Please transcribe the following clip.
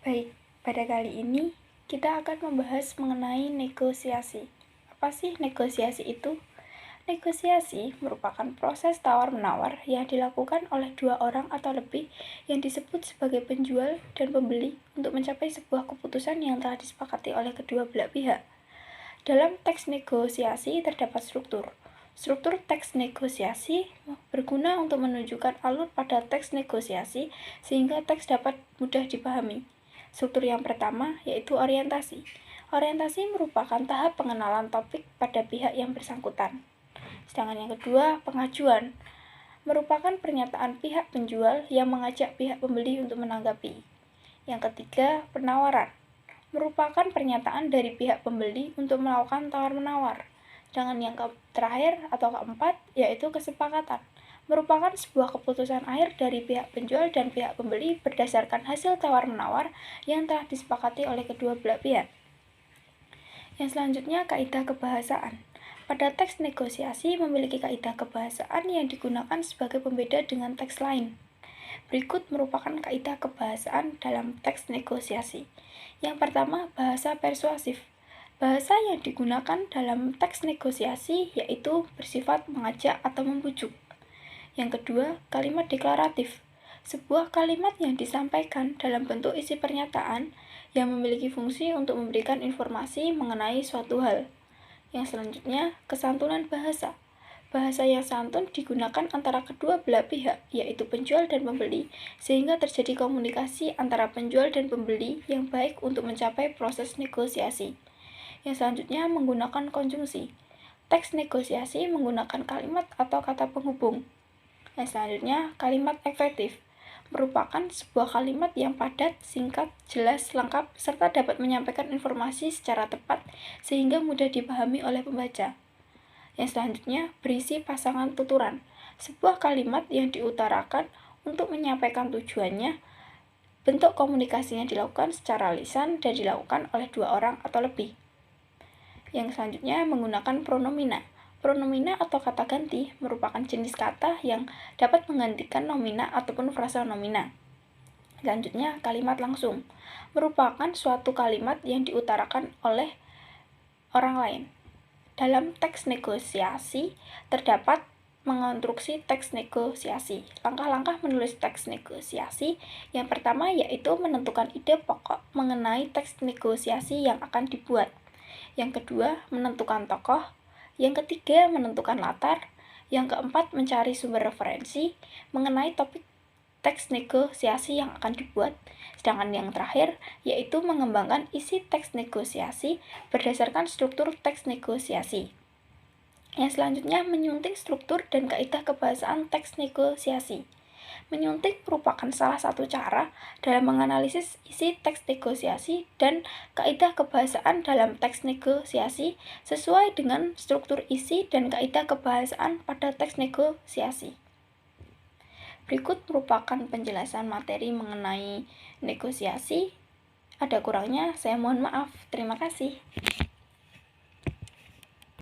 Baik, pada kali ini kita akan membahas mengenai negosiasi. Apa sih negosiasi itu? Negosiasi merupakan proses tawar-menawar yang dilakukan oleh dua orang atau lebih yang disebut sebagai penjual dan pembeli untuk mencapai sebuah keputusan yang telah disepakati oleh kedua belah pihak. Dalam teks negosiasi terdapat struktur. Struktur teks negosiasi berguna untuk menunjukkan alur pada teks negosiasi sehingga teks dapat mudah dipahami. Struktur yang pertama yaitu orientasi. Orientasi merupakan tahap pengenalan topik pada pihak yang bersangkutan. Sedangkan yang kedua, pengajuan merupakan pernyataan pihak penjual yang mengajak pihak pembeli untuk menanggapi. Yang ketiga, penawaran merupakan pernyataan dari pihak pembeli untuk melakukan tawar-menawar. Sedangkan yang terakhir atau keempat yaitu kesepakatan, merupakan sebuah keputusan akhir dari pihak penjual dan pihak pembeli berdasarkan hasil tawar-menawar yang telah disepakati oleh kedua belah pihak. Yang selanjutnya, kaidah kebahasaan. Pada teks negosiasi memiliki kaidah kebahasaan yang digunakan sebagai pembeda dengan teks lain. Berikut merupakan kaidah kebahasaan dalam teks negosiasi. Yang pertama, bahasa persuasif. Bahasa yang digunakan dalam teks negosiasi yaitu bersifat mengajak atau membujuk. Yang kedua, kalimat deklaratif. Sebuah kalimat yang disampaikan dalam bentuk isi pernyataan yang memiliki fungsi untuk memberikan informasi mengenai suatu hal. Yang selanjutnya, kesantunan bahasa. Bahasa yang santun digunakan antara kedua belah pihak, yaitu penjual dan pembeli, sehingga terjadi komunikasi antara penjual dan pembeli yang baik untuk mencapai proses negosiasi. Yang selanjutnya, menggunakan konjungsi. Teks negosiasi menggunakan kalimat atau kata penghubung. Yang selanjutnya, kalimat efektif merupakan sebuah kalimat yang padat, singkat, jelas, lengkap, serta dapat menyampaikan informasi secara tepat sehingga mudah dipahami oleh pembaca. Yang selanjutnya, berisi pasangan tuturan, sebuah kalimat yang diutarakan untuk menyampaikan tujuannya. Bentuk komunikasinya dilakukan secara lisan dan dilakukan oleh dua orang atau lebih. Yang selanjutnya, menggunakan pronomina. Pronomina atau kata ganti merupakan jenis kata yang dapat menggantikan nomina ataupun frasa nomina. Selanjutnya, kalimat langsung merupakan suatu kalimat yang diutarakan oleh orang lain. Dalam teks negosiasi terdapat mengonstruksi teks negosiasi. Langkah-langkah menulis teks negosiasi yang pertama yaitu menentukan ide pokok mengenai teks negosiasi yang akan dibuat. Yang kedua, menentukan tokoh. Yang ketiga, menentukan latar. Yang keempat, mencari sumber referensi mengenai topik teks negosiasi yang akan dibuat. Sedangkan yang terakhir, yaitu mengembangkan isi teks negosiasi berdasarkan struktur teks negosiasi. Yang selanjutnya, menyunting struktur dan kaidah kebahasaan teks negosiasi. Menyunting merupakan salah satu cara dalam menganalisis isi teks negosiasi dan kaidah kebahasaan dalam teks negosiasi sesuai dengan struktur isi dan kaidah kebahasaan pada teks negosiasi. Berikut merupakan penjelasan materi mengenai negosiasi. Ada kurangnya, saya mohon maaf. Terima kasih.